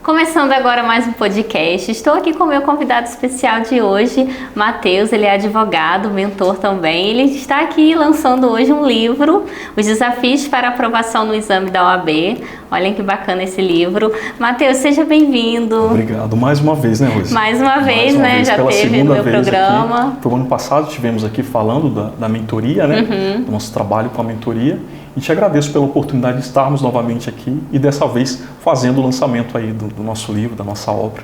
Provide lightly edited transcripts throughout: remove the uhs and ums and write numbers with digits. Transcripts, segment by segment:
Começando agora mais um podcast, estou aqui com o meu convidado especial de hoje, Matheus. Ele é advogado, mentor também. Ele está aqui lançando hoje um livro, Os Desafios para Aprovação no Exame da OAB. Olhem que bacana esse livro. Matheus, seja bem-vindo. Obrigado. Mais uma vez, né, Rose? Mais uma vez, né? Já teve no meu programa. Aqui, ano passado estivemos aqui falando da mentoria, né? Do nosso trabalho com a mentoria. E te agradeço pela oportunidade de estarmos novamente aqui e dessa vez fazendo o lançamento aí do nosso livro, da nossa obra.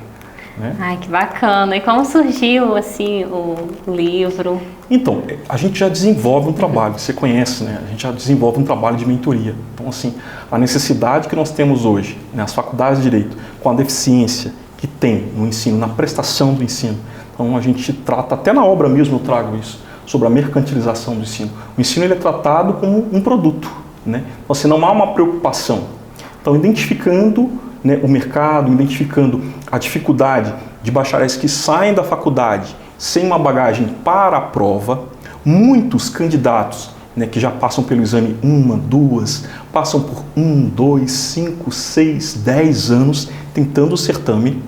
Né? Ai, que bacana! E como surgiu, assim, o livro? Então, a gente já desenvolve um trabalho, você conhece, né? A gente já desenvolve um trabalho de mentoria. Então, assim, a necessidade que nós temos hoje, né, as faculdades de Direito, com a deficiência que tem no ensino, na prestação do ensino. Então, a gente trata, até na obra mesmo eu trago isso, sobre a mercantilização do ensino. O ensino ele é tratado como um produto, né? Então, assim, não há uma preocupação. Então, identificando, né, o mercado, identificando a dificuldade de bacharéis que saem da faculdade sem uma bagagem para a prova, muitos candidatos, né, que já passam pelo exame 1, 2, passam por 1, 2, 5, 6, 10 anos tentando o certame,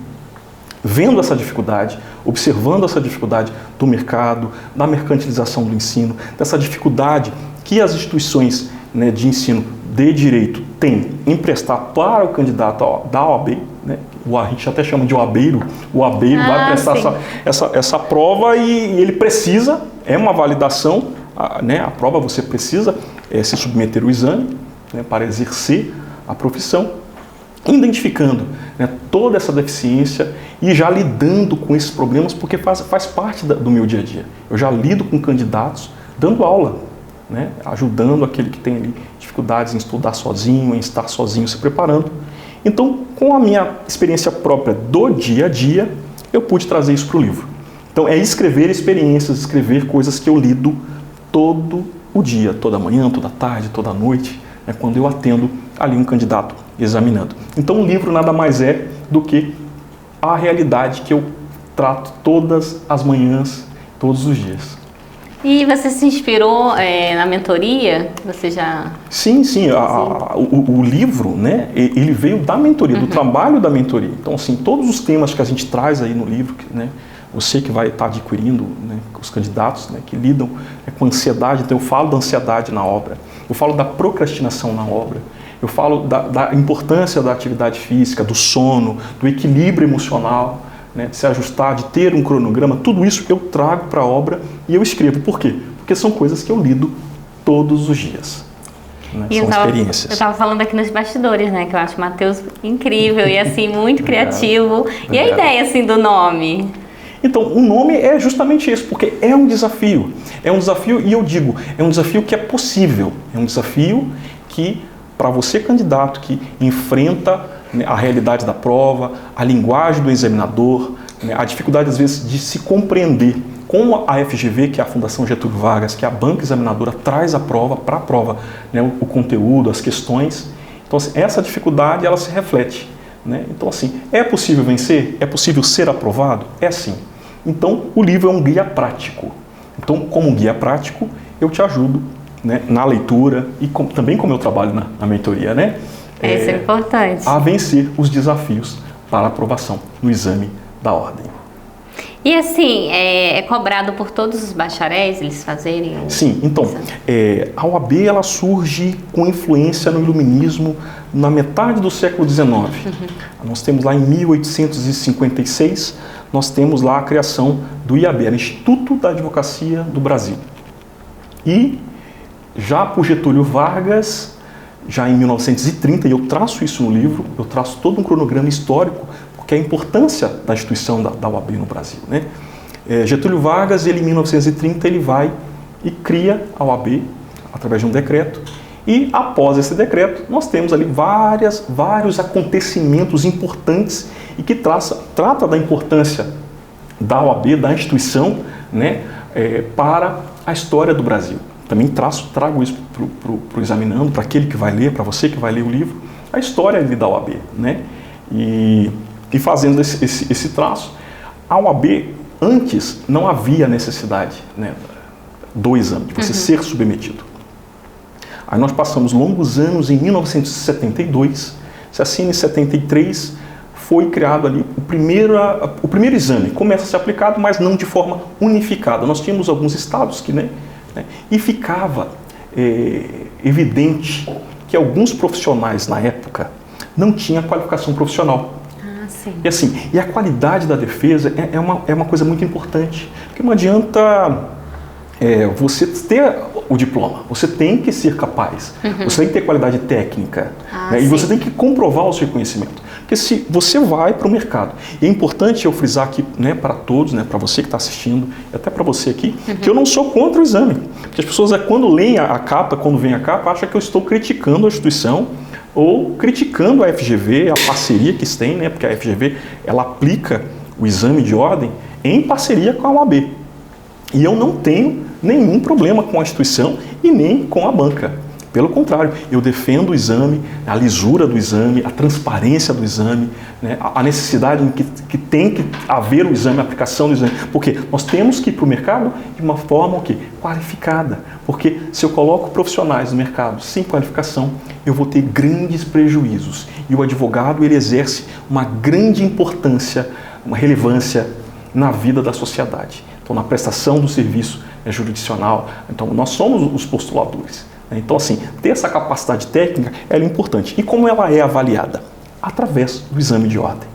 vendo essa dificuldade, observando essa dificuldade do mercado, da mercantilização do ensino, dessa dificuldade que as instituições, né, de ensino de direito têm em prestar para o candidato da OAB, né? A gente até chama de OABeiro, o OABeiro vai prestar essa prova e ele precisa, é uma validação, né? A prova você precisa se submeter ao exame, né, para exercer a profissão, identificando, né, toda essa deficiência e já lidando com esses problemas, porque faz parte do meu dia a dia. Eu já lido com candidatos dando aula, né, ajudando aquele que tem ali dificuldades em estudar sozinho, em estar sozinho se preparando. Então, com a minha experiência própria do dia a dia, eu pude trazer isso para o livro. Então, é escrever experiências, escrever coisas que eu lido todo o dia, toda manhã, toda tarde, toda noite, né, quando eu atendo ali um candidato examinando. Então, o livro nada mais é do que a realidade que eu trato todas as manhãs, todos os dias. E você se inspirou na mentoria? Você já... Sim. O livro, né, ele veio da mentoria, do trabalho da mentoria. Então, assim, todos os temas que a gente traz aí no livro, né, você que vai estar adquirindo, né, os candidatos, né, que lidam, né, com ansiedade, então eu falo da ansiedade na obra, eu falo da procrastinação na obra, eu falo da importância da atividade física, do sono, do equilíbrio emocional, né, de se ajustar, de ter um cronograma, tudo isso eu trago para a obra e eu escrevo. Por quê? Porque são coisas que eu lido todos os dias. Né? São experiências. Eu estava falando aqui nos bastidores, né, que eu acho o Matheus incrível e assim, muito criativo. E a ideia assim, do nome? Então, o nome é justamente isso, porque é um desafio. É um desafio, e eu digo, é um desafio que é possível. É um desafio que, para você, candidato, que enfrenta, né, a realidade da prova, a linguagem do examinador, né, a dificuldade, às vezes, de se compreender como a FGV, que é a Fundação Getúlio Vargas, que é a banca examinadora, traz a prova para a prova, né, o conteúdo, as questões. Então, assim, essa dificuldade, ela se reflete. Né? Então, assim, é possível vencer? É possível ser aprovado? É sim. Então, o livro é um guia prático. Então, como guia prático, eu te ajudo, né, na leitura e também como eu trabalho na mentoria, né? Isso é importante. A vencer os desafios para aprovação no exame da ordem. E assim, é cobrado por todos os bacharéis eles fazerem? Sim, então, a OAB ela surge com influência no iluminismo na metade do século XIX. Nós temos lá em 1856, nós temos lá a criação do IAB, Instituto da Advocacia do Brasil. E já por Getúlio Vargas, já em 1930, e eu traço isso no livro, eu traço todo um cronograma histórico, porque a importância da instituição da OAB no Brasil. Né? Getúlio Vargas, ele, em 1930, ele vai e cria a OAB através de um decreto, e após esse decreto, nós temos ali vários acontecimentos importantes e que trata da importância da OAB, da instituição, né, para a história do Brasil. Também trago isso para o examinando, para aquele que vai ler, para você que vai ler o livro, a história ali da OAB. Né? E fazendo esse traço, a OAB, antes, não havia necessidade, né, do exame, de você ser submetido. Aí nós passamos longos anos, em 1972, se assina em 73, foi criado ali o primeiro exame. Começa a ser aplicado, mas não de forma unificada. Nós tínhamos alguns estados que, e ficava evidente que alguns profissionais na época não tinham qualificação profissional. Sim. E a qualidade da defesa é uma coisa muito importante, porque não adianta você ter o diploma, você tem que ser capaz, você tem que ter qualidade técnica, e você tem que comprovar o seu conhecimento. Porque se você vai para o mercado, e é importante eu frisar aqui, para todos, para você que está assistindo, até para você aqui, que eu não sou contra o exame. Porque as pessoas, quando leem a capa, quando vem a capa, acham que eu estou criticando a instituição ou criticando a FGV, a parceria que eles têm, porque a FGV ela aplica o exame de ordem em parceria com a OAB. E eu não tenho nenhum problema com a instituição e nem com a banca. Pelo contrário, eu defendo o exame, a lisura do exame, a transparência do exame, a necessidade que tem que haver o exame, a aplicação do exame. Porque nós temos que ir para o mercado de uma forma qualificada. Porque se eu coloco profissionais no mercado sem qualificação, eu vou ter grandes prejuízos. E o advogado ele exerce uma grande importância, uma relevância na vida da sociedade. Então, na prestação do serviço jurisdicional, então nós somos os postuladores. Então, ter essa capacidade técnica é importante. E como ela é avaliada? Através do exame de ordem.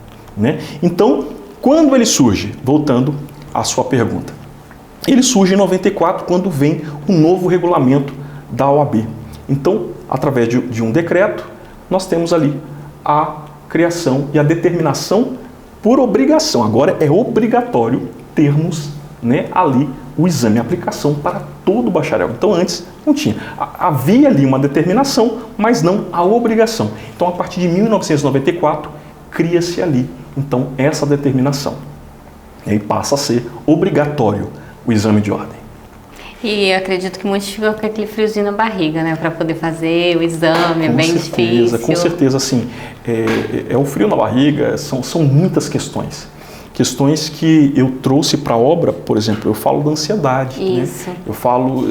Então, quando ele surge, voltando à sua pergunta, ele surge em 94, quando vem um novo regulamento da OAB. Então, através de um decreto, nós temos ali a criação e a determinação por obrigação. Agora é obrigatório termos ali o exame, a aplicação para todo bacharel. Então antes não tinha. Havia ali uma determinação, mas não a obrigação. Então a partir de 1994 cria-se ali então essa determinação. E aí passa a ser obrigatório o exame de ordem. E acredito que muitos ficam com aquele friozinho na barriga, para poder fazer o exame, é bem difícil. Com certeza, é o frio na barriga, são muitas questões. Questões que eu trouxe para a obra, por exemplo, eu falo da ansiedade, eu falo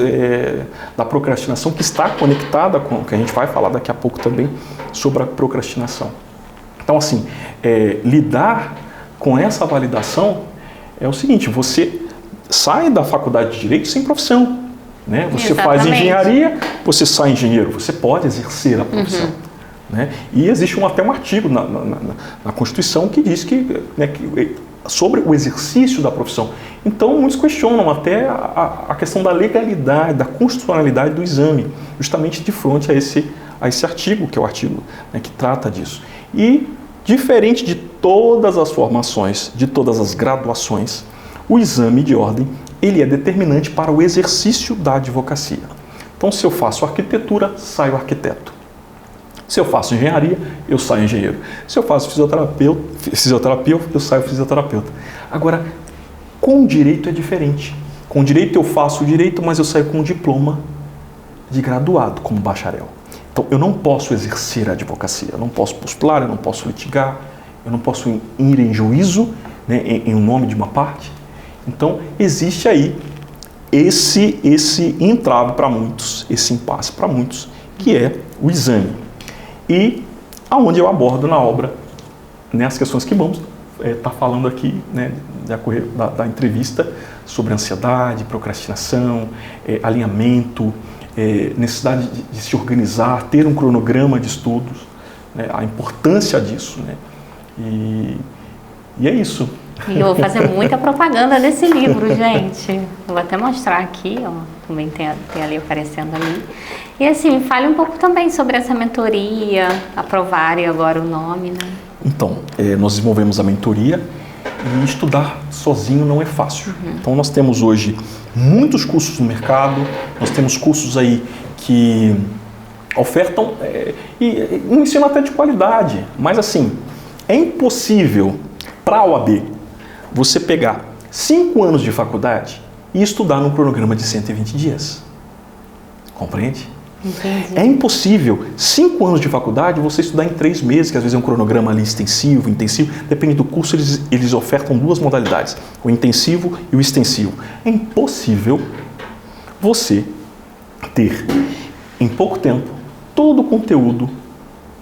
da procrastinação, que está conectada com o que a gente vai falar daqui a pouco também sobre a procrastinação. Então, lidar com essa validação é o seguinte: você sai da faculdade de Direito sem profissão, Você faz engenharia, você sai engenheiro, você pode exercer a profissão. E existe até um artigo na Constituição que diz que sobre o exercício da profissão. Então, muitos questionam até a questão da legalidade, da constitucionalidade do exame, justamente de frente a esse artigo, que é o artigo que trata disso. E, diferente de todas as formações, de todas as graduações, o exame de ordem ele é determinante para o exercício da advocacia. Então, se eu faço arquitetura, saio arquiteto. Se eu faço engenharia, eu saio engenheiro. Se eu faço fisioterapia, eu saio fisioterapeuta. Agora, com direito é diferente. Com direito eu faço o direito, mas eu saio com um diploma de graduado como bacharel. Então, eu não posso exercer a advocacia, eu não posso postular, eu não posso litigar, eu não posso ir em juízo em nome de uma parte. Então, existe aí esse entrave para muitos, esse impasse para muitos, que é o exame. E aonde eu abordo na obra as questões que vamos estar falando aqui, da entrevista, sobre ansiedade, procrastinação, alinhamento, necessidade de se organizar, ter um cronograma de estudos, a importância disso. E é isso. E eu vou fazer muita propaganda desse livro, gente. Eu vou até mostrar aqui, também tem ali aparecendo ali. E fale um pouco também sobre essa mentoria, aprovarem agora o nome, Então, nós desenvolvemos a mentoria e estudar sozinho não é fácil. Então, nós temos hoje muitos cursos no mercado, nós temos cursos aí que ofertam e um ensino até de qualidade, mas é impossível para a OAB você pegar 5 anos de faculdade e estudar num cronograma de 120 dias. Compreende? Entendi. É impossível 5 anos de faculdade você estudar em 3 meses, que às vezes é um cronograma ali extensivo, intensivo. Depende do curso, eles ofertam 2 modalidades, o intensivo e o extensivo. É impossível você ter, em pouco tempo, todo o conteúdo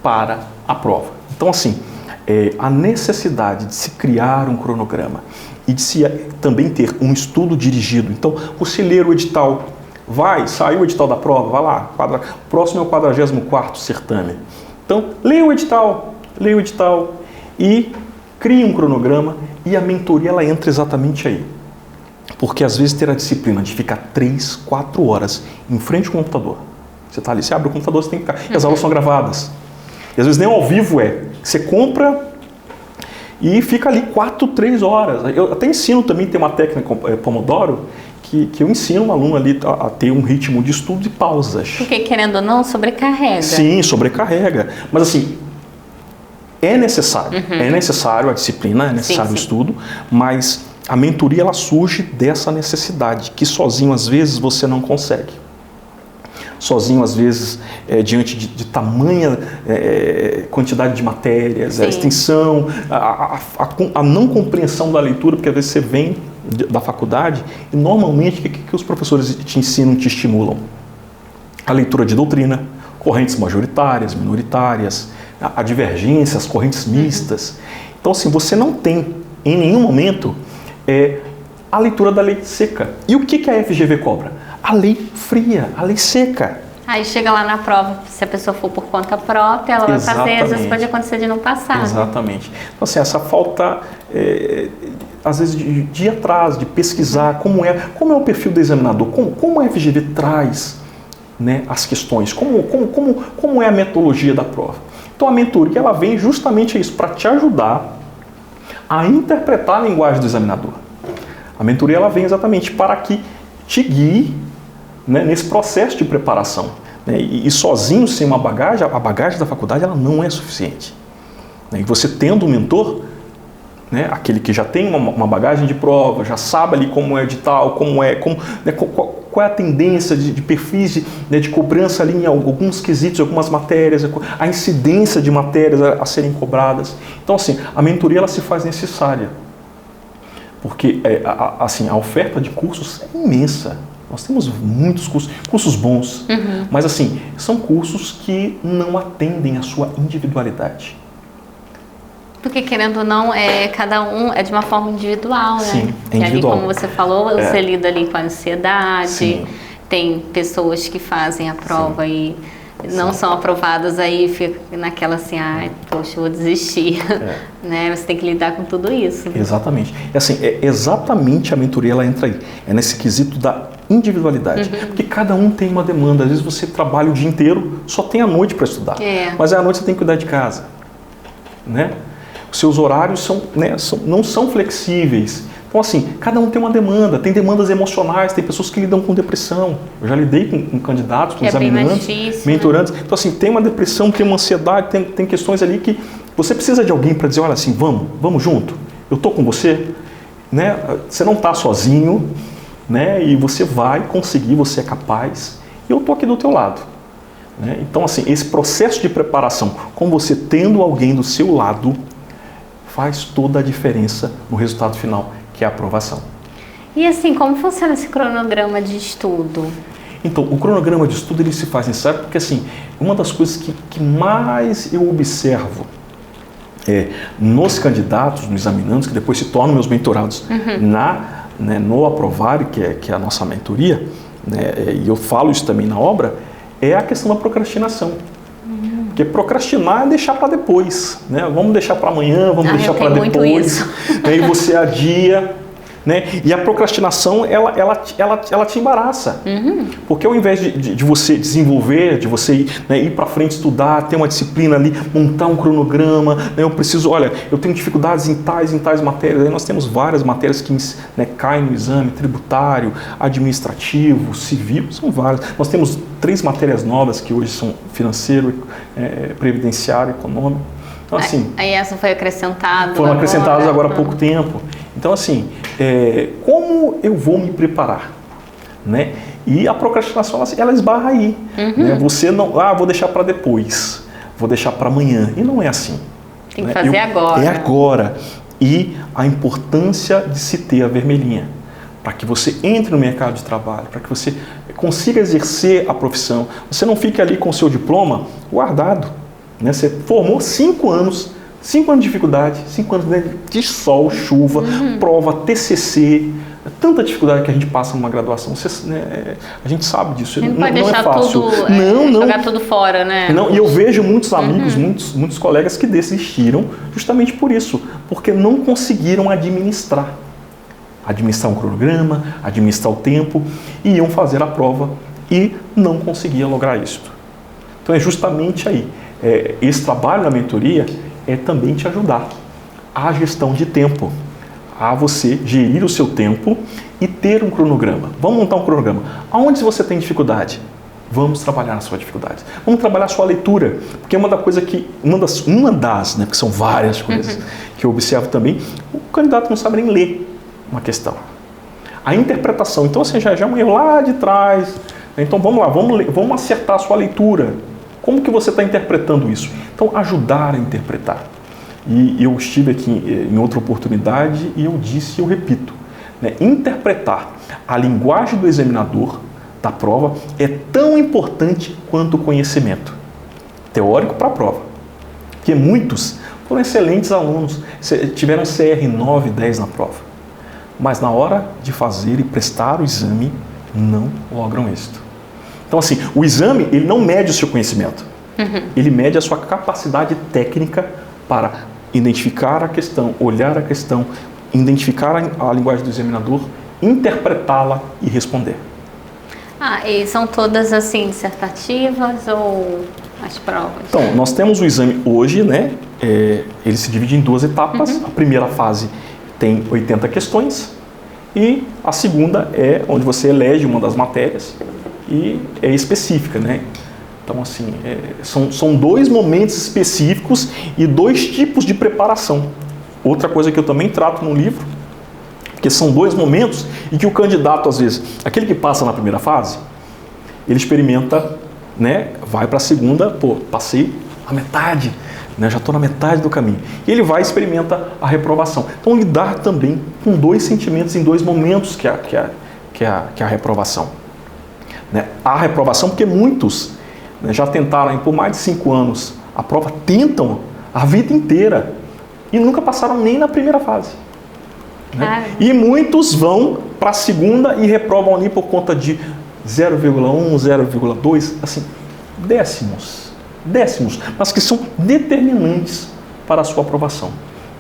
para a prova. Então, a necessidade de se criar um cronograma e de se também ter um estudo dirigido. Então, você ler o edital, saiu o edital da prova, vai lá, próximo é o 44º certame. Então, leia o edital e crie um cronograma, e a mentoria ela entra exatamente aí. Porque às vezes ter a disciplina de ficar 3, 4 horas em frente ao computador. Você está ali, você abre o computador, você tem que ficar. E as aulas são gravadas. E às vezes nem ao vivo você compra e fica ali 4, 3 horas. Eu até ensino também, tem uma técnica Pomodoro, que eu ensino um aluno ali a ter um ritmo de estudo de pausas. Porque, querendo ou não, sobrecarrega. Sim, sobrecarrega. Mas assim, é necessário a disciplina, é necessário o estudo, mas a mentoria ela surge dessa necessidade, que sozinho às vezes você não consegue. Sozinho às vezes, diante de tamanha quantidade de matérias, a extensão, a não compreensão da leitura, porque às vezes você vem da faculdade e normalmente o que os professores te ensinam, te estimulam? A leitura de doutrina, correntes majoritárias, minoritárias, a divergência, as correntes mistas. Então assim, você não tem em nenhum momento a leitura da lei seca. E o que a FGV cobra? A lei fria, a lei seca. Aí chega lá na prova, se a pessoa for por conta própria, ela vai fazer, às vezes pode acontecer de não passar. Exatamente. Então assim, essa falta, às vezes, de ir atrás, de pesquisar como é o perfil do examinador, como a FGV traz, né, as questões, como é a metodologia da prova. Então a mentoria ela vem justamente a isso, para te ajudar a interpretar a linguagem do examinador. A mentoria ela vem exatamente para que te guie, né, nesse processo de preparação. Né, e sozinho, sem uma bagagem, a bagagem da faculdade ela não é suficiente. Né, e você tendo um mentor, né, aquele que já tem uma bagagem de prova, já sabe ali como é edital, né, qual é a tendência de perfis de cobrança ali em alguns quesitos, algumas matérias, a incidência de matérias a serem cobradas. Então, assim, a mentoria ela se faz necessária, porque assim, a oferta de cursos é imensa. Nós temos muitos cursos bons, mas assim, são cursos que não atendem à sua individualidade. Porque, querendo ou não, cada um é de uma forma individual, né? Sim, é individual. Ali, como você falou, você lida ali com a ansiedade. Sim. Tem pessoas que fazem a prova e não são aprovadas, aí fica naquela assim, poxa, eu vou desistir. Né? Você tem que lidar com tudo isso. Exatamente. Assim, exatamente a mentoria ela entra aí. É nesse quesito da individualidade. Porque cada um tem uma demanda. Às vezes você trabalha o dia inteiro, só tem a noite para estudar. Mas à noite você tem que cuidar de casa. Né? Os seus horários não são flexíveis. Então, assim, cada um tem uma demanda. Tem demandas emocionais, tem pessoas que lidam com depressão. Eu já lidei com candidatos, com examinantes, mentorantes. Então, assim, tem uma depressão, tem uma ansiedade, tem questões ali que você precisa de alguém para dizer, olha assim, vamos junto. Eu estou com você. Né? Você não está sozinho, né? E você vai conseguir, você é capaz. E eu estou aqui do teu lado. Né? Então, assim, esse processo de preparação, com você tendo alguém do seu lado, faz toda a diferença no resultado final, que é a aprovação. E assim, como funciona esse cronograma de estudo? Então, o cronograma de estudo ele se faz necessário porque, assim, uma das coisas que mais eu observo nos candidatos, nos examinandos, que depois se tornam meus mentorados no Aprovar, que é a nossa mentoria, né, e eu falo isso também na obra, é a questão da procrastinação. Porque procrastinar é deixar para depois, né? Vamos deixar para amanhã, vamos deixar para depois. Né? E você adia, né? E a procrastinação, ela te embaraça. Porque ao invés de você desenvolver, de você ir para frente estudar, ter uma disciplina ali, montar um cronograma, né? Eu tenho dificuldades em tais matérias. Aí nós temos várias matérias que caem no exame, tributário, administrativo, civil, são várias. Nós temos 3 matérias novas que hoje são financeiro, previdenciário, econômico. Então, assim, aí essa foi acrescentada? Foram acrescentadas agora há pouco tempo. Então, assim, como eu vou me preparar? Né? E a procrastinação, ela esbarra aí. Né? Você não, vou deixar para depois, vou deixar para amanhã. E não é assim. Tem que fazer agora. É agora. E a importância de se ter a vermelhinha, para que você entre no mercado de trabalho, para que você consiga exercer a profissão. Você não fique ali com o seu diploma guardado. Né? Você formou 5 anos 5 anos de dificuldade, 5 anos de sol, chuva, prova, TCC, tanta dificuldade que a gente passa numa graduação. A gente sabe disso. Não pode deixar é fácil. tudo, jogar tudo fora, né? Não, e eu vejo muitos amigos, muitos colegas que desistiram justamente por isso, porque não conseguiram administrar um cronograma, administrar o tempo, e iam fazer a prova e não conseguiam lograr isso. Então é justamente aí. Esse trabalho na mentoria é também te ajudar à gestão de tempo, a você gerir o seu tempo e ter um cronograma. Vamos montar um cronograma. Aonde você tem dificuldade? Vamos trabalhar na sua dificuldade. Vamos trabalhar a sua leitura, porque é uma das, né, porque são várias coisas que eu observo também, o candidato não sabe nem ler uma questão. A interpretação, então assim, já é um erro lá de trás. Então vamos lá, vamos acertar a sua leitura. Como que você está interpretando isso? Então, ajudar a interpretar. E eu estive aqui em outra oportunidade e eu disse e eu repito, né, interpretar a linguagem do examinador da prova é tão importante quanto o conhecimento teórico para a prova. Porque muitos foram excelentes alunos, tiveram CR 9, 10 na prova, mas na hora de fazer e prestar o exame, não logram êxito. Então, assim, o exame, ele não mede o seu conhecimento. Ele mede a sua capacidade técnica para identificar a questão, olhar a questão, identificar a linguagem do examinador, interpretá-la e responder. E são todas, assim, dissertativas ou as provas? Então, nós temos o exame hoje, né? Ele se divide em 2 etapas. A primeira fase tem 80 questões e a segunda é onde você elege uma das matérias e é específica, né? Então, assim, são 2 momentos específicos e 2 tipos de preparação. Outra coisa que eu também trato no livro, porque são 2 momentos em que o candidato, às vezes, aquele que passa na primeira fase, ele experimenta, né, vai para a segunda, passei a metade, né, já estou na metade do caminho. E ele vai e experimenta a reprovação. Então, lidar também com 2 sentimentos em 2 momentos que a reprovação. Né? A reprovação, porque muitos, né, já tentaram por mais de 5 anos a prova, tentam a vida inteira e nunca passaram nem na primeira fase. Né? E muitos vão para a segunda e reprovam ali por conta de 0,1, 0,2, assim, décimos, mas que são determinantes para a sua aprovação.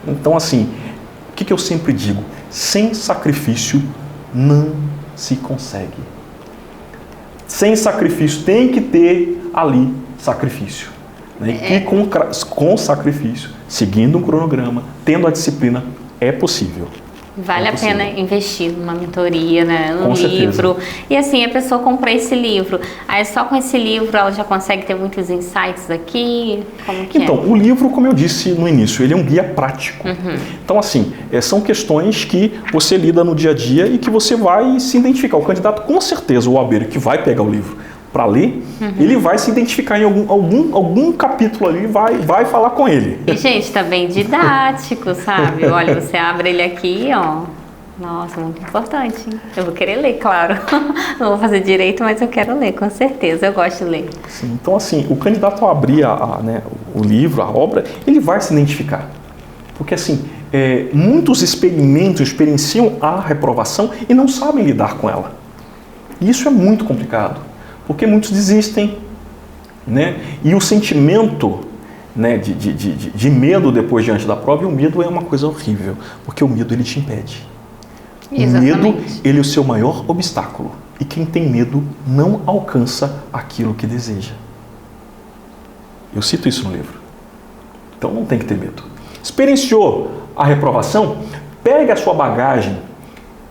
Então, assim, o que eu sempre digo? Sem sacrifício não se consegue. Sem sacrifício, tem que ter ali sacrifício. Né? E com sacrifício, seguindo um cronograma, tendo a disciplina, é possível. Vale a pena investir numa mentoria, né? Com livro. certeza. E assim, a pessoa compra esse livro. Aí só com esse livro ela já consegue ter muitos insights aqui? Como que Então, o livro, como eu disse no início, ele é um guia prático. Então, assim, são questões que você lida no dia a dia e que você vai se identificar. O candidato, com certeza, o OABeiro que vai pegar o livro para ler, ele vai se identificar em algum capítulo ali, vai falar com ele. E, gente, tá bem didático, sabe? Olha, você abre ele aqui, ó. Nossa, muito importante. Eu vou querer ler, claro. Não vou fazer direito, mas eu quero ler, com certeza. Eu gosto de ler. Sim, então, assim, o candidato ao abrir né, o livro, a obra, ele vai se identificar. Porque, assim, muitos experienciam a reprovação e não sabem lidar com ela. E isso é muito complicado. Porque muitos desistem, né? E o sentimento, né, de medo depois diante da prova, e o medo é uma coisa horrível, porque o medo ele te impede. Exatamente. O medo ele é o seu maior obstáculo. E quem tem medo não alcança aquilo que deseja. Eu cito isso no livro. Então não tem que ter medo. Experienciou a reprovação? Pegue a sua bagagem,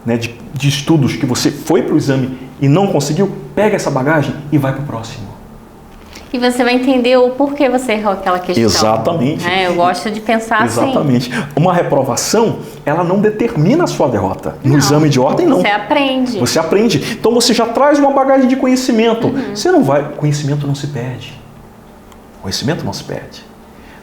né, de estudos que você foi para o exame e não conseguiu, pega essa bagagem e vai para o próximo. E você vai entender o porquê você errou aquela questão. Exatamente. Eu gosto de pensar Exatamente. assim. Uma reprovação, ela não determina a sua derrota. No exame de ordem, não. Você aprende. Você aprende. Então você já traz uma bagagem de conhecimento. Você não vai... Conhecimento não se perde. Conhecimento não se perde.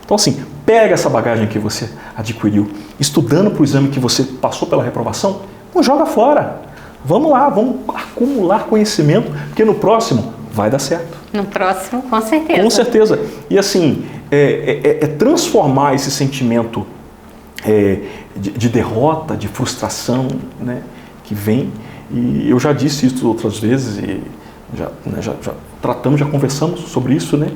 Então, assim, pega essa bagagem que você adquiriu, estudando para o exame que você passou pela reprovação, não joga fora. Vamos lá, vamos acumular conhecimento, porque no próximo vai dar certo. No próximo, com certeza. Com certeza. E assim, transformar esse sentimento de derrota, de frustração, né, que vem. E eu já disse isso outras vezes, e já tratamos, já conversamos sobre isso, né?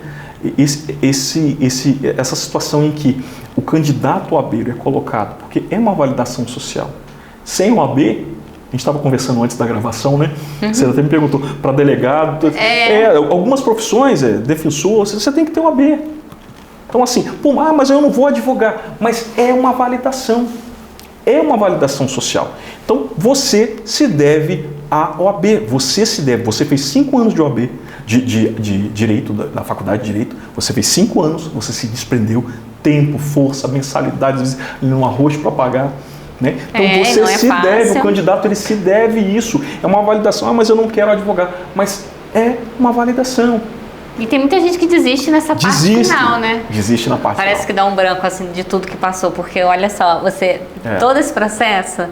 Essa situação em que o candidato OABeiro é colocado, porque é uma validação social. Sem OAB, a gente estava conversando antes da gravação, né? Você até me perguntou, para delegado, algumas profissões, defensor, você tem que ter OAB. Então assim, mas eu não vou advogar, mas é uma validação. É uma validação social. Então, você se deve à OAB. Você fez 5 anos de OAB, de Direito, da Faculdade de Direito. Você fez 5 anos, você se desprendeu tempo, força, mensalidades, um arroz para pagar. Né? Então, você se deve, o candidato ele se deve isso. É uma validação. Mas eu não quero advogar. Mas é uma validação. E tem muita gente que desiste nessa parte final, né? Desiste na parte Parece final. que dá um branco assim de tudo que passou, porque olha só, todo esse processo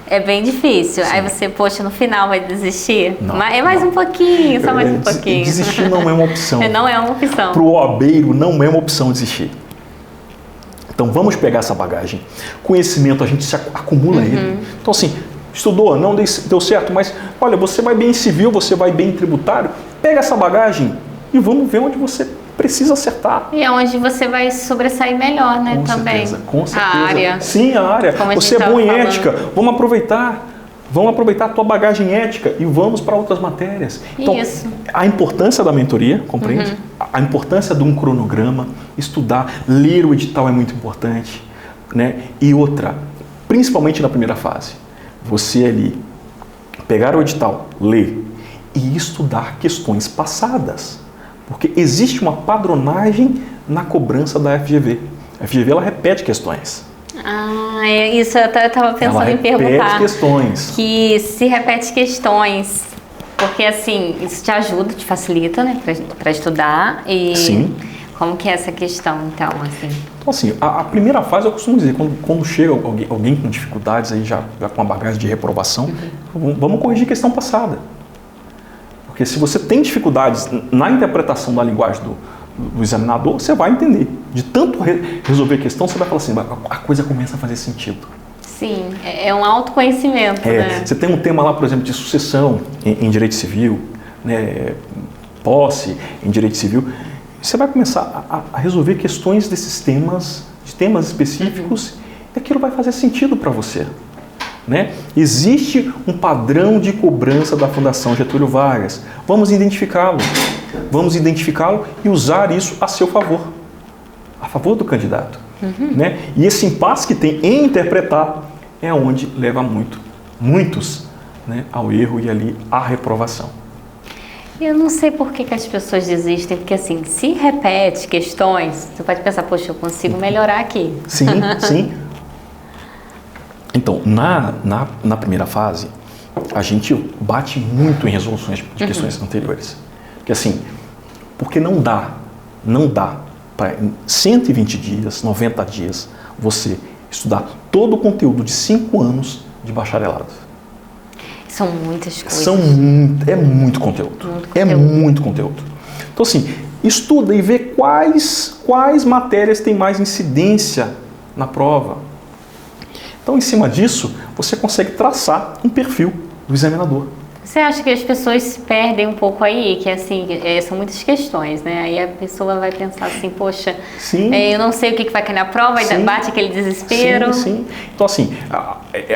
é bem difícil. Sim. Aí você, poxa, no final vai desistir? Não, é mais um pouquinho, só mais um pouquinho. Desistir não é uma opção. Não é uma opção. Para o OABeiro não é uma opção desistir. Então vamos pegar essa bagagem. Conhecimento, a gente se acumula ele. Então assim, estudou, não deu certo, mas olha, você vai bem em civil, você vai bem em tributário, pega essa bagagem e vamos ver onde você precisa acertar. E é onde você vai sobressair melhor, né? Com certeza. A área. Sim, a área. Você é bom em ética. Vamos aproveitar a tua bagagem ética e vamos para outras matérias. Então, isso. A importância da mentoria, compreende? A importância de um cronograma, estudar, ler o edital é muito importante, né? E outra, principalmente na primeira fase, você ali pegar o edital, ler e estudar questões passadas. Porque existe uma padronagem na cobrança da FGV. A FGV, ela repete questões. Isso eu estava pensando em perguntar. Repete questões. Que se repete questões, porque assim, isso te ajuda, te facilita, né, para estudar. E sim. Como que é essa questão, então, assim? Então, assim, a primeira fase, eu costumo dizer, quando chega alguém com dificuldades, aí já com uma bagagem de reprovação, vamos corrigir a questão passada. Porque se você tem dificuldades na interpretação da linguagem do examinador, você vai entender. De tanto resolver a questão, você vai falar assim, a coisa começa a fazer sentido. Sim, é um autoconhecimento, né? Você tem um tema lá, por exemplo, de sucessão em direito civil, né, posse em direito civil, você vai começar a resolver questões desses temas, de temas específicos, e aquilo vai fazer sentido para você. Né? Existe um padrão de cobrança da Fundação Getúlio Vargas. Vamos identificá-lo e usar isso a seu favor, a favor do candidato. Né? E esse impasse que tem em interpretar é onde leva muitos, né, ao erro e ali à reprovação. Eu não sei por que as pessoas desistem, porque assim, se repete questões, você pode pensar, poxa, eu consigo melhorar aqui. Sim, sim. Então, na primeira fase, a gente bate muito em resoluções de questões anteriores. Porque assim, porque não dá para em 120 dias, 90 dias, você estudar todo o conteúdo de 5 anos de bacharelado. São muitas coisas. É muito conteúdo. É muito conteúdo. Então assim, estuda e vê quais matérias têm mais incidência na prova. Então, em cima disso, você consegue traçar um perfil do examinador. Você acha que as pessoas se perdem um pouco aí? Que assim, são muitas questões, né? Aí a pessoa vai pensar assim, poxa, eu não sei o que vai cair na prova, e bate aquele desespero. Sim. Então, assim,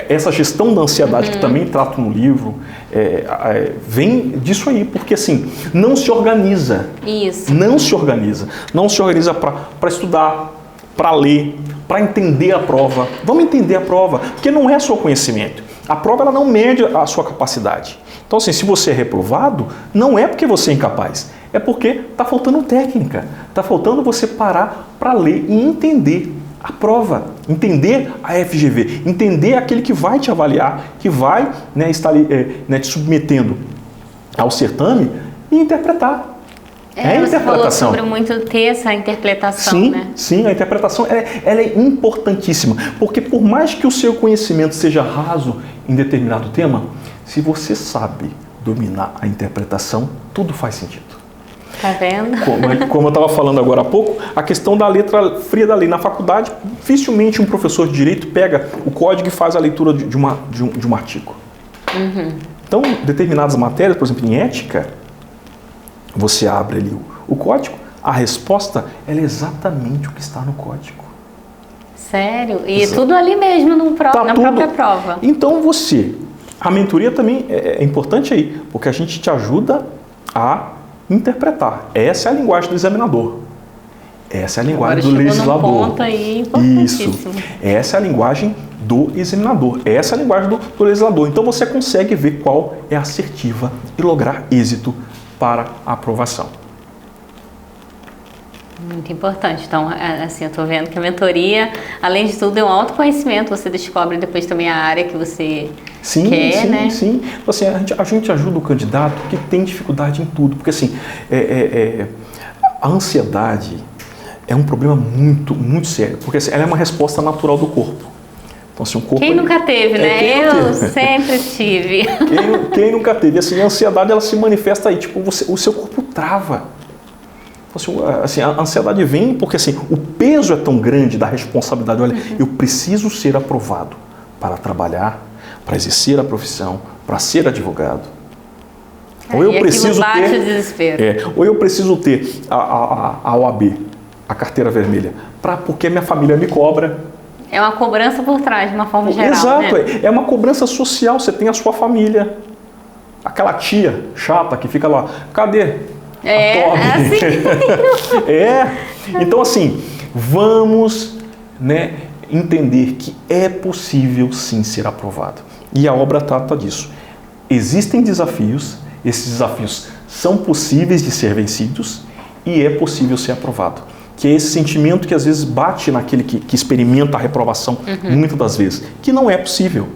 essa gestão da ansiedade que também trato no livro, vem disso aí, porque assim, não se organiza. Isso. Não se organiza para estudar, para ler, para entender a prova. Vamos entender a prova, porque não é só conhecimento. A prova ela não mede a sua capacidade. Então, assim, se você é reprovado, não é porque você é incapaz, é porque está faltando técnica, está faltando você parar para ler e entender a prova, entender a FGV, entender aquele que vai te avaliar, que vai, né, estar te submetendo ao certame e interpretar. Você falou sobre muito ter essa interpretação, né? Sim, a interpretação ela é importantíssima, porque por mais que o seu conhecimento seja raso em determinado tema, se você sabe dominar a interpretação, tudo faz sentido. Tá vendo? Como eu estava falando agora há pouco, a questão da letra fria da lei. Na faculdade, dificilmente um professor de direito pega o código e faz a leitura de um artigo. Então, determinadas matérias, por exemplo, em ética, você abre ali o código, a resposta ela é exatamente o que está no código. Sério? E tudo ali mesmo na própria prova. Então a mentoria também é importante aí, porque a gente te ajuda a interpretar. Essa é a linguagem do examinador. Essa é a linguagem do legislador. Num ponto aí importantíssimo. Isso. Essa é a linguagem do examinador. Essa é a linguagem do legislador. Então você consegue ver qual é a assertiva e lograr êxito para a aprovação. Muito importante. Então, assim, eu estou vendo que a mentoria, além de tudo, é um autoconhecimento. Você descobre depois também a área que você quer, né? Sim. Então, assim, a gente ajuda o candidato que tem dificuldade em tudo. Porque, assim, a ansiedade é um problema muito, muito sério. Porque assim, ela é uma resposta natural do corpo. Então, assim, o corpo, quem nunca teve, né? Eu sempre tive. Quem nunca teve? Assim, a ansiedade, ela se manifesta aí. Tipo, o seu corpo trava. Assim, a ansiedade vem porque assim, o peso é tão grande da responsabilidade. Olha, eu preciso ser aprovado para trabalhar, para exercer a profissão, para ser advogado. Ou eu preciso ter, o desespero. Ou eu preciso ter a OAB, a carteira vermelha, porque minha família me cobra. É uma cobrança por trás, de uma forma geral. Exato, né? É uma cobrança social. Você tem a sua família, aquela tia chata que fica lá, cadê? Então assim, vamos entender que é possível sim ser aprovado. E a obra trata disso. Existem desafios, esses desafios são possíveis de ser vencidos e é possível ser aprovado. Que é esse sentimento que às vezes bate naquele que experimenta a reprovação, muitas das vezes, que não é possível.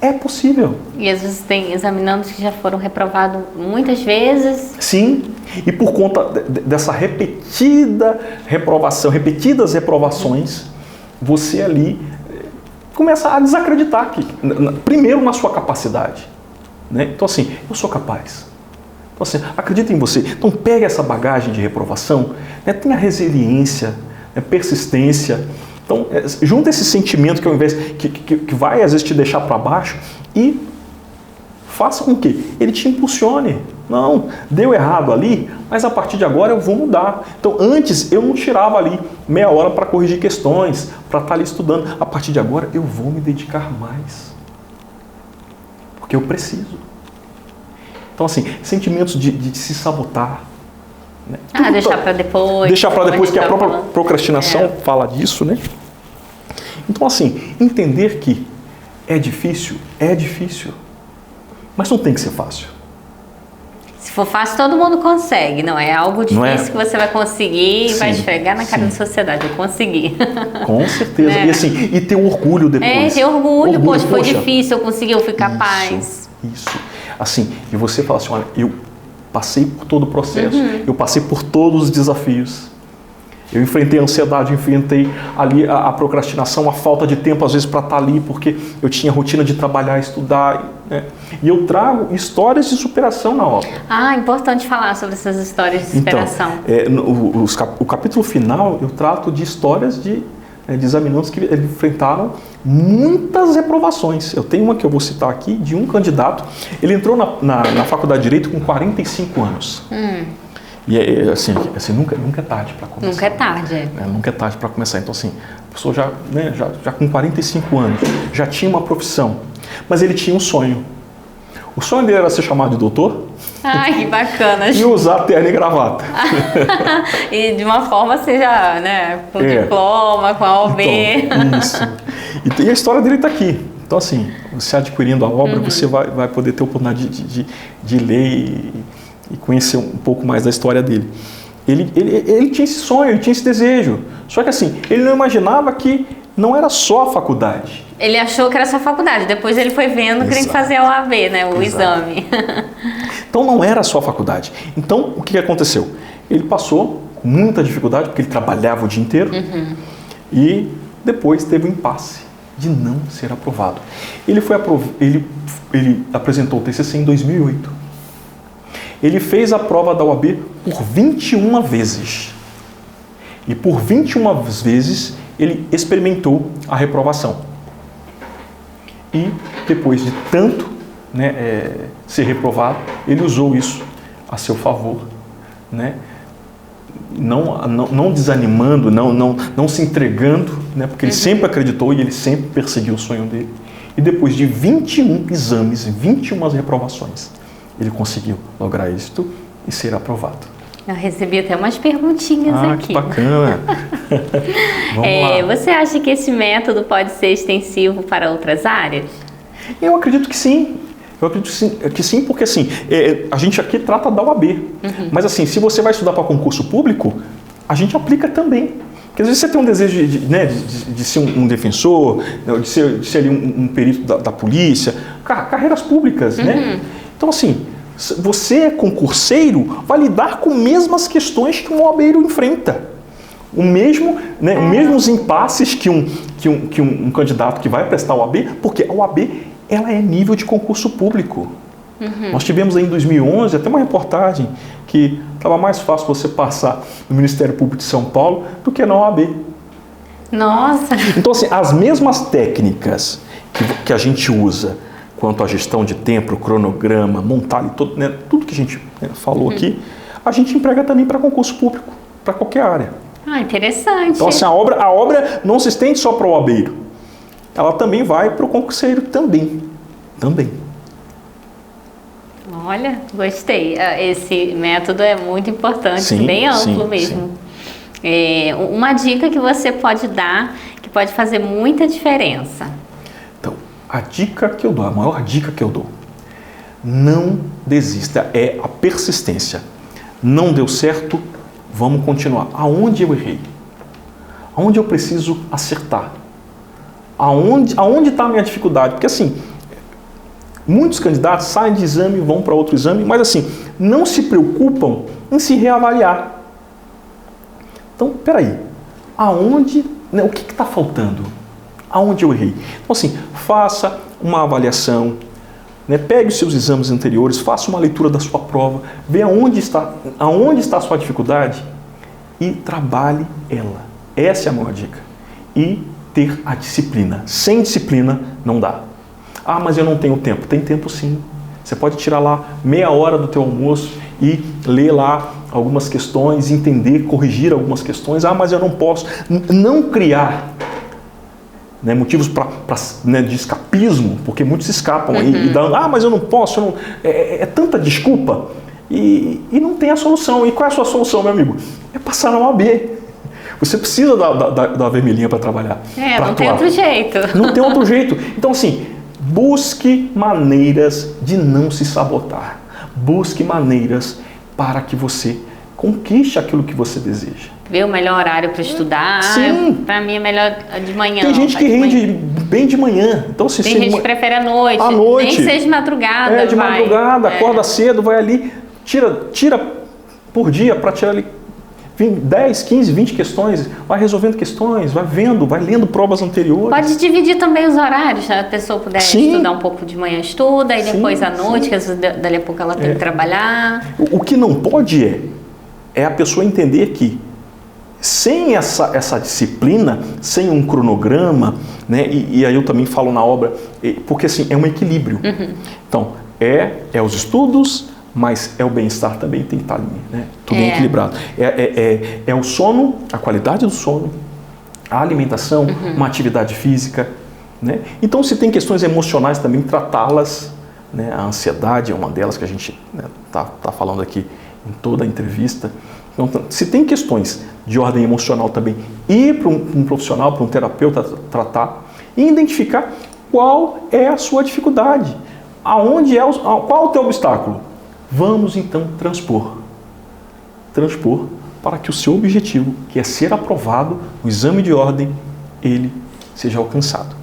É possível. E às vezes tem examinandos que já foram reprovados muitas vezes. Sim, e por conta dessa repetidas reprovações, você ali começa a desacreditar primeiro na sua capacidade. Né? Então assim, eu sou capaz. Então assim, acredita em você. Então pega essa bagagem de reprovação, tenha resiliência, persistência. Então, junta esse sentimento que ao invés que vai às vezes te deixar para baixo e faça com que ele te impulsione. Não, deu errado ali, mas a partir de agora eu vou mudar. Então, antes eu não tirava ali meia hora para corrigir questões, para estar ali estudando. A partir de agora eu vou me dedicar mais, porque eu preciso. Então, assim, sentimentos de se sabotar. Né? Deixar para depois. Deixar para depois, que a própria procrastinação fala disso, né? Então, assim, entender que é difícil, mas não tem que ser fácil. Se for fácil, todo mundo consegue, não é algo difícil que você vai conseguir e vai esfregar na cara da sociedade, eu consegui. Com certeza, e assim, e ter orgulho depois. Ter orgulho, poxa, foi difícil, eu consegui, eu fui capaz. Isso, assim, e você fala assim, olha, eu passei por todo o processo, eu passei por todos os desafios. Eu enfrentei a ansiedade, eu enfrentei ali a procrastinação, a falta de tempo às vezes para estar ali, porque eu tinha rotina de trabalhar, estudar. Né? E eu trago histórias de superação na obra. Importante falar sobre essas histórias de superação. Então, o capítulo final eu trato de histórias de examinandos que enfrentaram muitas reprovações. Eu tenho uma que eu vou citar aqui, de um candidato. Ele entrou na faculdade de Direito com 45 anos. E assim, nunca é tarde para começar. Nunca é tarde. Nunca é tarde para começar. Então, assim, a pessoa já com 45 anos, já tinha uma profissão, mas ele tinha um sonho. O sonho dele era ser chamado de doutor. Ai, que bacana. E usar terno e gravata. E de uma forma seja, com diploma, com a OAB. Então, isso. E a história dele está aqui. Então, assim, você adquirindo a obra, você vai poder ter a oportunidade de ler e conhecer um pouco mais da história dele. Ele tinha esse sonho, ele tinha esse desejo. Só que assim, ele não imaginava que não era só a faculdade. Ele achou que era só a faculdade, depois ele foi vendo que ele fazia a OAB, o exame. Então não era só a faculdade. Então o que aconteceu? Ele passou com muita dificuldade, porque ele trabalhava o dia inteiro, e depois teve um impasse de não ser aprovado. Ele apresentou o TCC em 2008. Ele fez a prova da OAB por 21 vezes. E por 21 vezes ele experimentou a reprovação. E depois de tanto, né, ser reprovado, ele usou isso a seu favor, né? Não desanimando, não se entregando, né? Porque ele sempre acreditou e ele sempre perseguiu o sonho dele. E depois de 21 exames, 21 reprovações, ele conseguiu lograr êxito e ser aprovado. Eu recebi até umas perguntinhas aqui. Que bacana! Vamos lá. Você acha que esse método pode ser extensivo para outras áreas? Eu acredito que sim. Eu acredito que sim, porque assim, a gente aqui trata da OAB. Mas assim, se você vai estudar para concurso público, a gente aplica também. Porque às vezes você tem um desejo de ser um defensor, de ser ali um perito da polícia, carreiras públicas, né? Então assim, você é concurseiro, vai lidar com as mesmas questões que um OABeiro enfrenta. Os mesmos impasses que um candidato que vai prestar a OAB, porque a OAB ela é nível de concurso público. Nós tivemos aí em 2011 até uma reportagem que estava mais fácil você passar no Ministério Público de São Paulo do que na OAB. Nossa! Então assim, as mesmas técnicas que a gente usa quanto à gestão de tempo, cronograma, montar tudo que a gente falou aqui, a gente emprega também para concurso público, para qualquer área. Interessante. Então assim, a obra não se estende só para o OABeiro. Ela também vai para o concurseiro também. Olha, gostei. Esse método é muito importante, bem amplo mesmo. Uma dica que você pode dar, que pode fazer muita diferença. Então, a dica que eu dou, a maior dica que eu dou, não desista, é a persistência. Não deu certo, vamos continuar. Aonde eu errei? Aonde eu preciso acertar? Aonde está a minha dificuldade? Porque assim, muitos candidatos saem de exame, vão para outro exame, mas assim, não se preocupam em se reavaliar. Então, peraí, o que está faltando? Aonde eu errei? Então assim, faça uma avaliação, né? Pegue os seus exames anteriores, faça uma leitura da sua prova, veja aonde está a sua dificuldade e trabalhe ela. Essa é a maior dica. E ter a disciplina. Sem disciplina não dá. Mas eu não tenho tempo. Tem tempo sim. Você pode tirar lá meia hora do teu almoço e ler lá algumas questões, entender, corrigir algumas questões. Mas eu não posso. Não criar motivos de escapismo, porque muitos escapam aí e dão, mas eu não posso, é tanta desculpa e não tem a solução. E qual é a sua solução, meu amigo? É passar na OAB. Você precisa da vermelhinha para trabalhar. Não tem outro jeito. Não tem outro jeito. Então, assim, busque maneiras de não se sabotar. Busque maneiras para que você conquiste aquilo que você deseja. Ver o melhor horário para estudar. Sim. Para mim é melhor de manhã. Tem gente que rende bem de manhã. Então, tem gente que prefere à noite. Nem seja de madrugada. De madrugada, acorda cedo, vai ali, tira por dia para tirar ali 10, 15, 20 questões, vai resolvendo questões, vai vendo, vai lendo provas anteriores. Pode dividir também os horários, se a pessoa puder estudar um pouco de manhã, estuda, e depois à noite, que às vezes dali a pouco ela tem que trabalhar. O que não pode é a pessoa entender que sem essa disciplina, sem um cronograma, né, e aí eu também falo na obra, porque assim, é um equilíbrio. Então, é os estudos, mas o bem-estar também tem que estar ali, né? Tudo bem equilibrado. É o sono, a qualidade do sono, a alimentação, uma atividade física, né? Então, se tem questões emocionais também, tratá-las, né? A ansiedade é uma delas que a gente tá falando aqui em toda a entrevista. Então, se tem questões de ordem emocional também, ir para um profissional, para um terapeuta tratar e identificar qual é a sua dificuldade, qual é o teu obstáculo. Vamos então transpor para que o seu objetivo, que é ser aprovado, o exame de ordem, ele seja alcançado.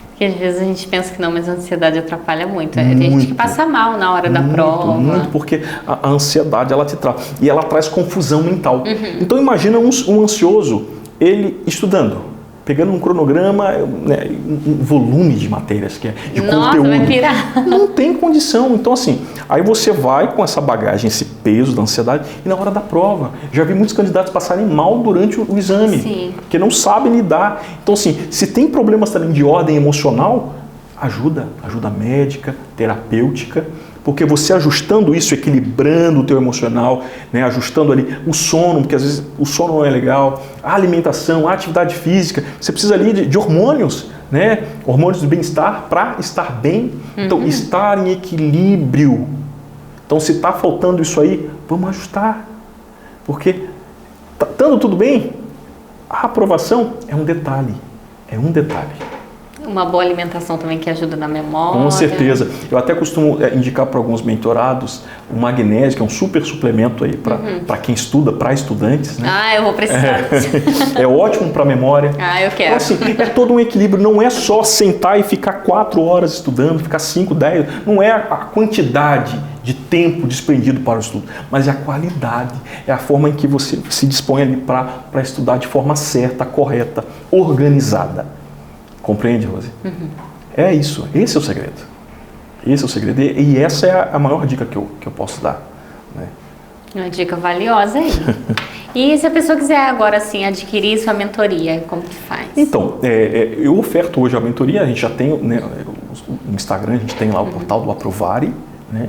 Porque às vezes a gente pensa que não, mas a ansiedade atrapalha muito. Tem gente que passa mal na hora da prova. Muito, porque a ansiedade ela te traz, e ela traz confusão mental. Então imagina um ansioso, ele estudando, pegando um cronograma, né, um volume de matérias, que é de Nossa, conteúdo. vai pirar. Não tem condição. Então, assim, aí você vai com essa bagagem, esse peso da ansiedade, e na hora da prova, já vi muitos candidatos passarem mal durante o exame, Sim. porque não sabem lidar. Então, assim, se tem problemas também de ordem emocional, ajuda médica, terapêutica, porque você ajustando isso, equilibrando o teu emocional, né, ajustando ali o sono, porque às vezes o sono não é legal, a alimentação, a atividade física, você precisa ali de hormônios, né, hormônios do bem-estar para estar bem, então estar em equilíbrio. Então se está faltando isso aí, vamos ajustar, porque estando tudo bem, a aprovação é um detalhe. Uma boa alimentação também que ajuda na memória. Com certeza. Eu até costumo indicar para alguns mentorados o magnésio, que é um super suplemento aí para quem estuda, para estudantes. Né? Ah, eu vou precisar. É ótimo para a memória. Ah, eu quero. Então, assim, é todo um equilíbrio. Não é só sentar e ficar 4 horas estudando, ficar 5, 10. Não é a quantidade de tempo desprendido para o estudo, mas é a qualidade. É a forma em que você se dispõe ali para estudar de forma certa, correta, organizada. Compreende, Rose? É isso, esse é o segredo. Esse é o segredo e essa é a maior dica que eu posso dar. Né? Uma dica valiosa aí. E se a pessoa quiser agora assim adquirir sua mentoria, como que faz? Então, eu oferto hoje a mentoria, a gente já tem, né, no Instagram, a gente tem lá o portal do Aprovare, né,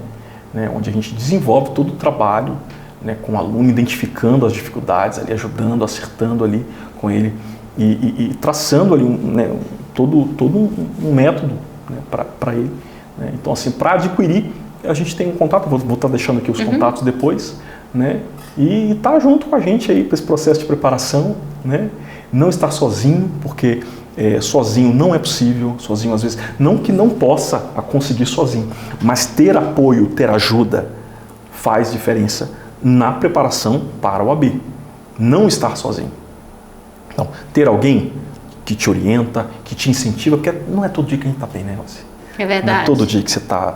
onde a gente desenvolve todo o trabalho, né, com o aluno, identificando as dificuldades, ali, ajudando, acertando ali com ele e traçando ali todo um método, né, para ele. Né? Então, assim, para adquirir, a gente tem um contato, vou estar deixando aqui os contatos depois, né? E estar junto com a gente aí para esse processo de preparação, né? Não estar sozinho, porque sozinho não é possível, sozinho às vezes, não que não possa conseguir sozinho, mas ter apoio, ter ajuda faz diferença na preparação para o AB. Não estar sozinho. Então, ter alguém que te orienta, que te incentiva, porque não é todo dia que a gente está bem, né, Rose? É verdade. Não é todo dia que você está...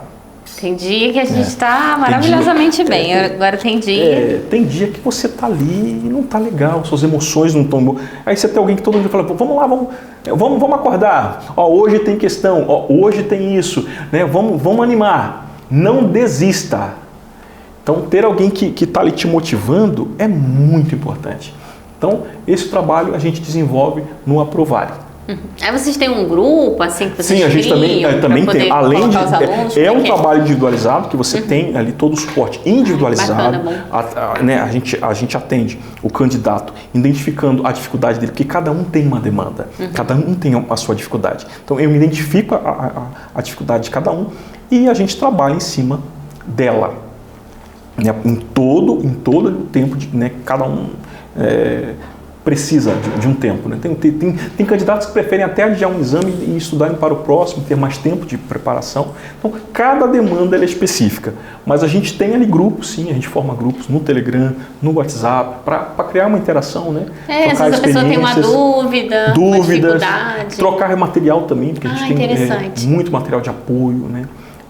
Tem dia que a gente está maravilhosamente bem, agora tem dia... tem dia que você está ali e não está legal, suas emoções não estão boas. Aí você tem alguém que todo dia fala, vamos lá, vamos acordar, ó, hoje tem questão, ó, hoje tem isso, né? Vamos animar, não desista. Então, ter alguém que está ali te motivando é muito importante. Então, esse trabalho a gente desenvolve no Aprovare. Aí vocês têm um grupo, assim, que vocês Sim, a gente também tem. Além de alunos, um trabalho individualizado, que você tem ali todo o suporte individualizado. Bacana, né, a gente atende o candidato, identificando a dificuldade dele, porque cada um tem uma demanda, cada um tem a sua dificuldade. Então, eu me identifico a dificuldade de cada um e a gente trabalha em cima dela. Né, em todo o tempo, né, cada um precisa de um tempo. Né? Tem candidatos que preferem até adiar um exame e estudarem para o próximo, ter mais tempo de preparação. Então, cada demanda é específica. Mas a gente tem ali grupos, sim, a gente forma grupos no Telegram, no WhatsApp, para criar uma interação, né? Trocar às vezes a pessoa tem uma dúvidas, uma dificuldade. Trocar material também, porque a gente tem muito material de apoio, né?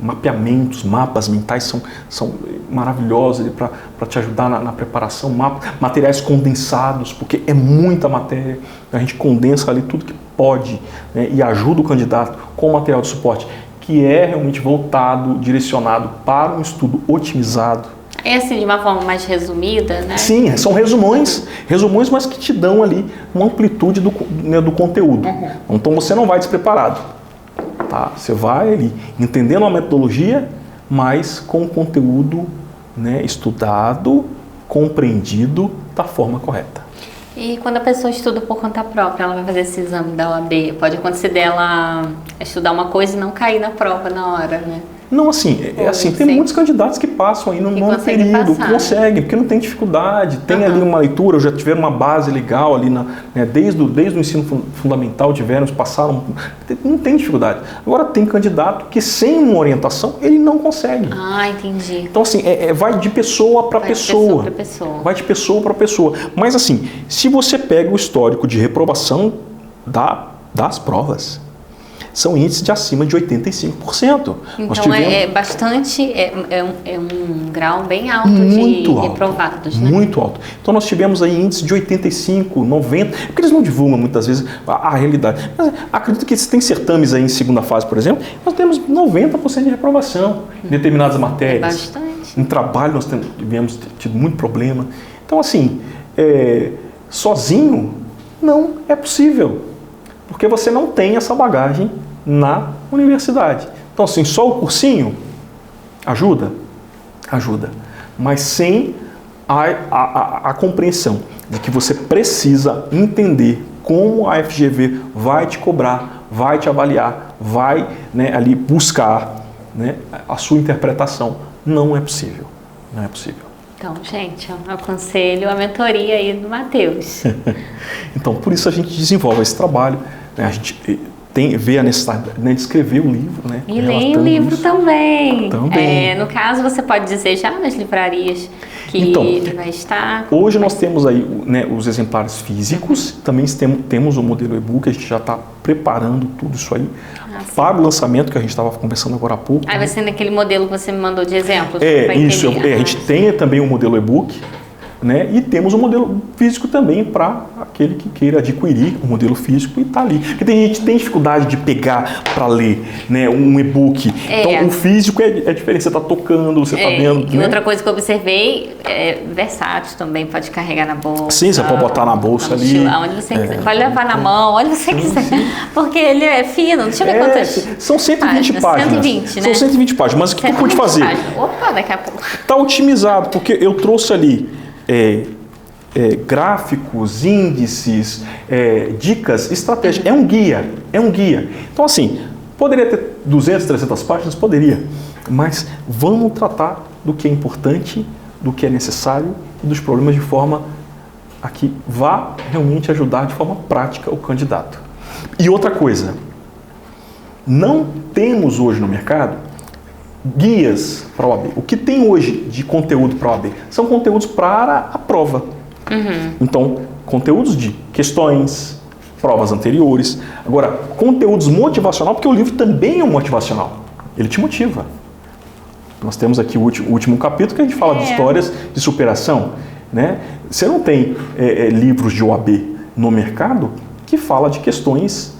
Mapeamentos, mapas mentais são maravilhosos para te ajudar na preparação, materiais condensados, porque é muita matéria, a gente condensa ali tudo que pode, né, e ajuda o candidato com material de suporte, que é realmente voltado, direcionado para um estudo otimizado. É assim, de uma forma mais resumida, né? Sim, são resumões, mas que te dão ali uma amplitude do conteúdo. Então você não vai despreparado. Tá? Você vai ali entendendo a metodologia, mas com o conteúdo, né, estudado, compreendido da forma correta. E quando a pessoa estuda por conta própria, ela vai fazer esse exame da OAB, pode acontecer dela estudar uma coisa e não cair na prova na hora, né? Não, assim, tem muitos candidatos que passam aí no nono período, conseguem, porque não tem dificuldade, tem ali uma leitura, já tiveram uma base legal ali, né, desde o ensino fundamental passaram, não tem dificuldade. Agora tem candidato que sem uma orientação, ele não consegue. Ah, entendi. Então, assim, vai de pessoa para pessoa. Vai de pessoa para pessoa. Mas, assim, se você pega o histórico de reprovação das provas, são índices de acima de 85%. Então é bastante, é um grau bem alto de reprovados, né? Muito alto. Então nós tivemos aí índices de 85, 90, porque eles não divulgam muitas vezes a realidade. Mas acredito que se tem certames aí em segunda fase, por exemplo, nós temos 90% de reprovação em determinadas matérias. Bastante. Em trabalho nós tivemos tido muito problema. Então assim, sozinho não é possível, porque você não tem essa bagagem na universidade. Então assim, só o cursinho ajuda? Ajuda. Mas sem a compreensão de que você precisa entender como a FGV vai te cobrar, vai te avaliar, vai, né, ali buscar, né, a sua interpretação. Não é possível. Não é possível. Então, gente, eu aconselho a mentoria aí do Matheus. Então, por isso a gente desenvolve esse trabalho, né, a gente vê a necessidade, né, de escrever o livro, né? E leia o livro também. Também. No caso, você pode dizer já nas livrarias que ele vai estar. Hoje nós temos aí, né, os exemplares físicos, também temos o modelo e-book, a gente já está preparando tudo isso aí para o lançamento que a gente estava conversando agora há pouco. Vai ser naquele modelo que você me mandou de exemplos? Isso, a gente tem também o modelo e-book, né, e temos o modelo físico também para aquele que queira adquirir o modelo físico e está ali. Porque tem gente que tem dificuldade de pegar para ler, né, um e-book. Então o físico é diferente, você está tocando, você está vendo. E né? outra coisa que eu observei é versátil também, pode carregar na bolsa. Sim, você pode botar na bolsa ali. Onde você quiser. Pode levar na mão, onde você quiser. Porque ele é fino, deixa eu ver quantas. São 120 páginas. 120, né? São 120 páginas, mas o que eu pude fazer? Opa, daqui a pouco. Está otimizado, porque eu trouxe ali gráficos, índices, dicas, estratégias. É um guia. Então, assim, poderia ter 200, 300 páginas? Poderia. Mas vamos tratar do que é importante, do que é necessário e dos problemas de forma a que vá realmente ajudar de forma prática o candidato. E outra coisa, não temos hoje no mercado guias para a OAB. O que tem hoje de conteúdo para a OAB são conteúdos para a prova. Então, conteúdos de questões, provas anteriores. Agora, conteúdos motivacional, porque o livro também é um motivacional. Ele te motiva. Nós temos aqui o último capítulo que a gente fala de histórias de superação. Né? Você não tem livros de OAB no mercado que fala de questões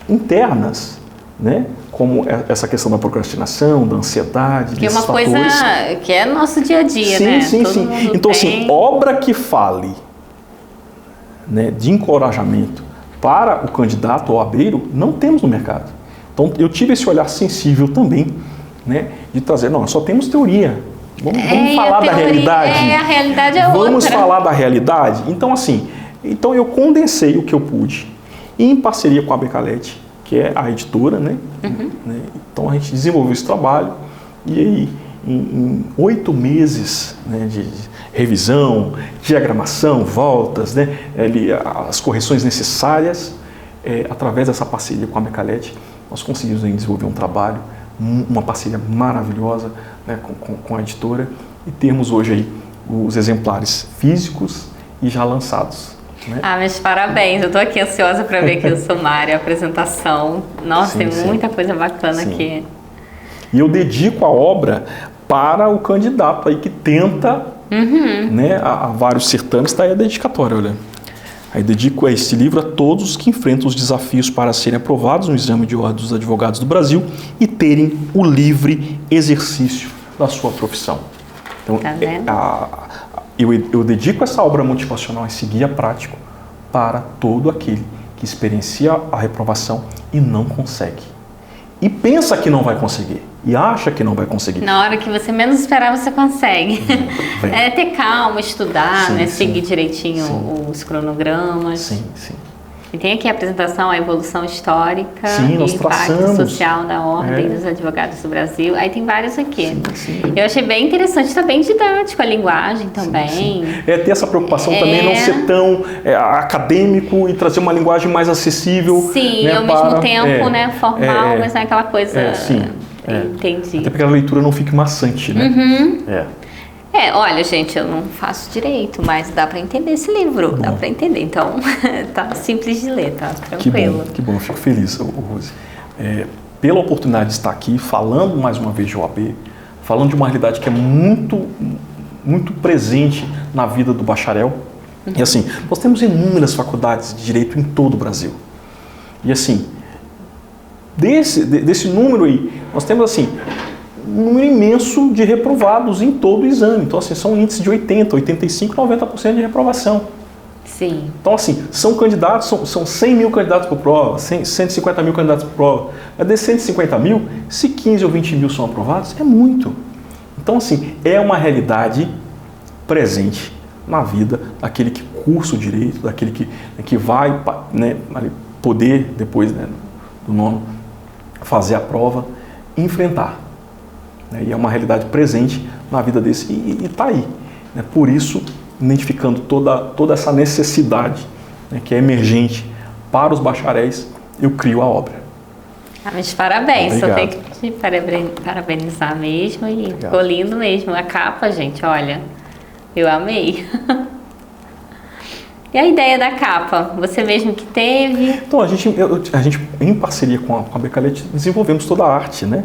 internas, né? Como essa questão da procrastinação, da ansiedade, que é uma coisa que é nosso dia a dia, sim, né? Sim. Então, assim, obra que fale, né, de encorajamento para o candidato OABeiro, não temos no mercado. Então, eu tive esse olhar sensível também, né, de trazer, não, só temos teoria. Vamos falar da realidade. A realidade é outra. Vamos falar da realidade? Então, assim, eu condensei o que eu pude, em parceria com a Becalete, que é a editora, né? Então a gente desenvolveu esse trabalho e aí em 8 meses, né, de revisão, diagramação, voltas, né, as correções necessárias, através dessa parceria com a Becalete, nós conseguimos aí desenvolver um trabalho, uma parceria maravilhosa, né, com a editora, e temos hoje aí os exemplares físicos e já lançados. Né? Mas parabéns, eu estou aqui ansiosa para ver aqui o sumário, a apresentação. Nossa, tem muita coisa bacana aqui. E eu dedico a obra para o candidato aí que tenta, né, a vários certames, está aí a dedicatória, olha. Aí dedico este livro a todos os que enfrentam os desafios para serem aprovados no exame de ordem dos advogados do Brasil e terem o livre exercício da sua profissão. Então, tá vendo? Eu dedico essa obra motivacional, esse guia prático, para todo aquele que experiencia a reprovação e não consegue. E pensa que não vai conseguir. E acha que não vai conseguir. Na hora que você menos esperar, você consegue. Ter calma, estudar, né? Seguir direitinho os cronogramas. Sim. E tem aqui a apresentação, a evolução histórica e o impacto social da Ordem dos Advogados do Brasil. Aí tem vários aqui. Sim. Eu achei bem interessante, está bem didático a linguagem também. Sim. Ter essa preocupação também, não ser tão acadêmico e trazer uma linguagem mais acessível. Sim, né, ao mesmo tempo, né, formal, mas não é aquela coisa... Entendi. Até porque a leitura não fique maçante, né? Olha, gente, eu não faço direito, mas dá para entender esse livro, dá para entender. Então, tá simples de ler, tá tranquilo. Que bom, eu fico feliz, Rose. pela oportunidade de estar aqui falando mais uma vez de OAB, falando de uma realidade que é muito, muito presente na vida do bacharel. E assim, nós temos inúmeras faculdades de direito em todo o Brasil. E assim, desse número aí, nós temos assim, um número imenso de reprovados em todo o exame. Então assim, são índices de 80, 85, 90% de reprovação. Sim. Então assim, são candidatos, são 100 mil candidatos por prova, 150 mil candidatos por prova. Mas desses 150 mil, se 15 ou 20 mil são aprovados, é muito. Então assim, é uma realidade presente na vida daquele que cursa o direito, daquele que vai, né, poder, depois, né, do nono, fazer a prova, enfrentar. Né, e é uma realidade presente na vida desse e está aí. Né, por isso, identificando toda essa necessidade, né, que é emergente para os bacharéis, eu crio a obra. Mas parabéns, Obrigado. só tenho que te parabenizar mesmo e Obrigado. ficou lindo mesmo. A capa, gente, olha, eu amei. E a ideia da capa? Você mesmo que teve? Então, a gente em parceria com a Becalete, desenvolvemos toda a arte, né?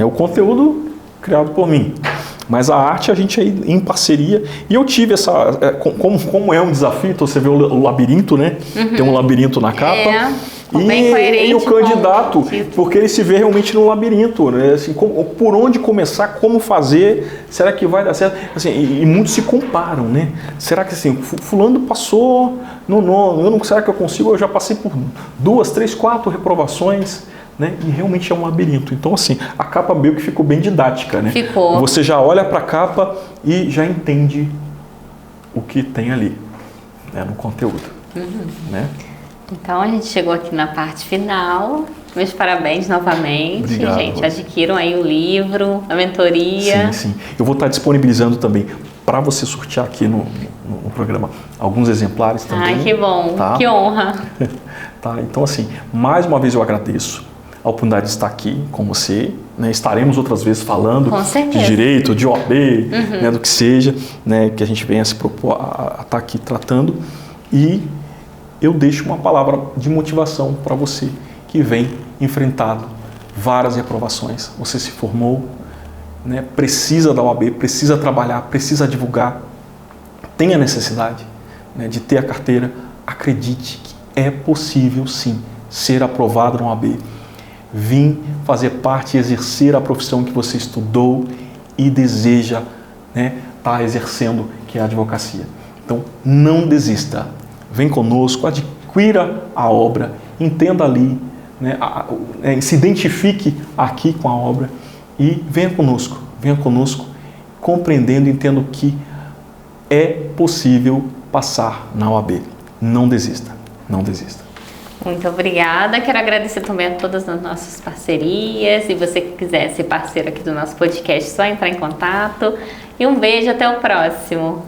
O conteúdo criado por mim. Mas a arte a gente aí em parceria. E eu tive essa... Como é um desafio, então você vê o labirinto, né? Tem um labirinto na capa. Bem coerente e o candidato, com o porque ele se vê realmente no labirinto, né? Assim, por onde começar, como fazer, será que vai dar certo? Assim, e muitos se comparam, né? Será que assim, fulano passou no nono, será que eu consigo? Eu já passei por 2, 3, 4 reprovações, né? E realmente é um labirinto. Então assim, a capa meio que ficou bem didática, né? Ficou. Você já olha para a capa e já entende o que tem ali, né, no conteúdo, né? Então a gente chegou aqui na parte final. Meus parabéns novamente. Obrigado, gente. Rose. Adquiram aí o livro, a mentoria. Sim, sim. Eu vou estar disponibilizando também para você sortear aqui no programa alguns exemplares também. Ai, que bom, tá? Que honra. Tá, então assim, mais uma vez eu agradeço a oportunidade de estar aqui com você, né? Estaremos outras vezes falando Com certeza. de direito, de OAB, né? Do que seja, né? Que a gente venha se propor a estar aqui tratando. E eu deixo uma palavra de motivação para você que vem enfrentado várias reprovações. Você se formou, né? Precisa da OAB, precisa trabalhar, precisa divulgar, tem a necessidade, né, de ter a carteira. Acredite que é possível sim ser aprovado na OAB, vir fazer parte e exercer a profissão que você estudou e deseja, né, estar exercendo, que é a advocacia. Então não desista. Vem conosco, adquira a obra, entenda ali, né, se identifique aqui com a obra e venha conosco, compreendendo e entendendo que é possível passar na OAB. Não desista, não desista. Muito obrigada. Quero agradecer também a todas as nossas parcerias. Se você quiser ser parceiro aqui do nosso podcast, é só entrar em contato. E um beijo, até o próximo.